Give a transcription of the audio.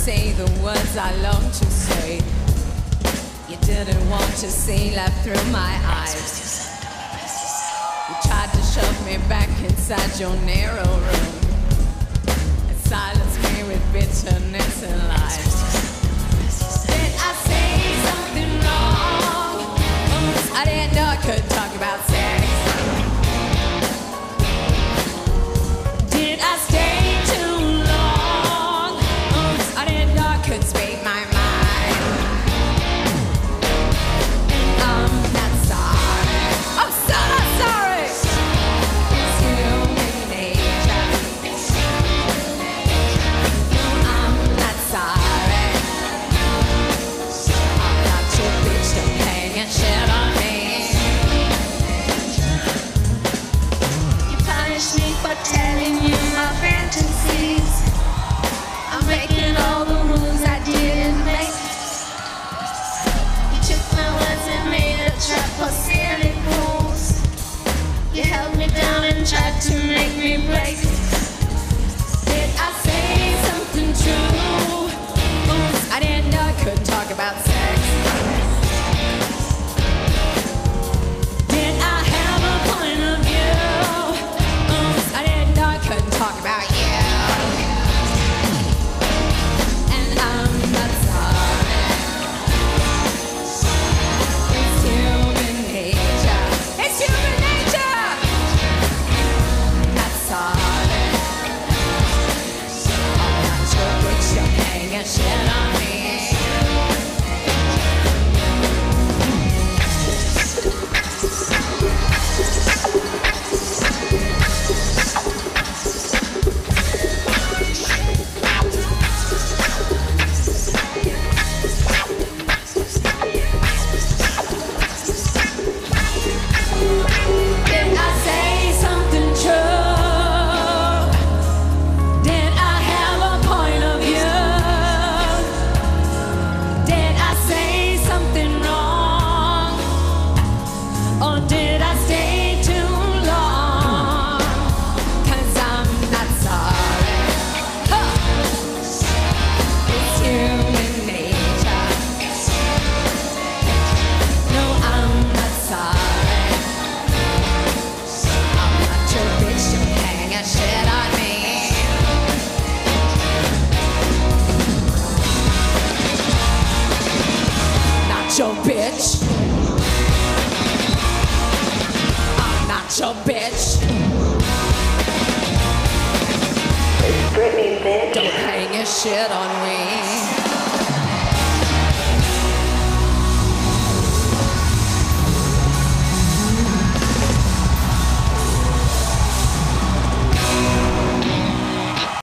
say the words I long to say. You didn't want to see left through my eyes. You tried to shove me back inside your narrow room and silence me with bitterness and lies. Did I say something wrong? Oops, I didn't know I could talk about sex. Did I stay too long? Oops, I didn't know I could speak my mind. And I'm not sorry. I'm so not sorry. It's human nature. No, I'm not sorry. I'm not your bitch to hang and shit on me. You punish me for telling you my fantasies. I'm breaking all the rules I didn't make. You took my words and made a trap for silly fools. You held me down and tried to make me break. Did I say something true? Oops, I didn't know I could talk about sex. Did I have a point of view? Oops, I didn't know I couldn't talk about you. And I'm not sorry. It's human nature. It's human nature. Not sorry. I'm not your bitch, you're hanging shit on me. Did I say something true? Did I have a point of view? Did I say something wrong? Or did I stay too long? 'Cause I'm not sorry. Huh. It's human nature. No, I'm not sorry. I'm not your bitch, you hang a shit on me. Not your bitch. I'm not your bitch. Britney, bitch. Don't hang your shit on me.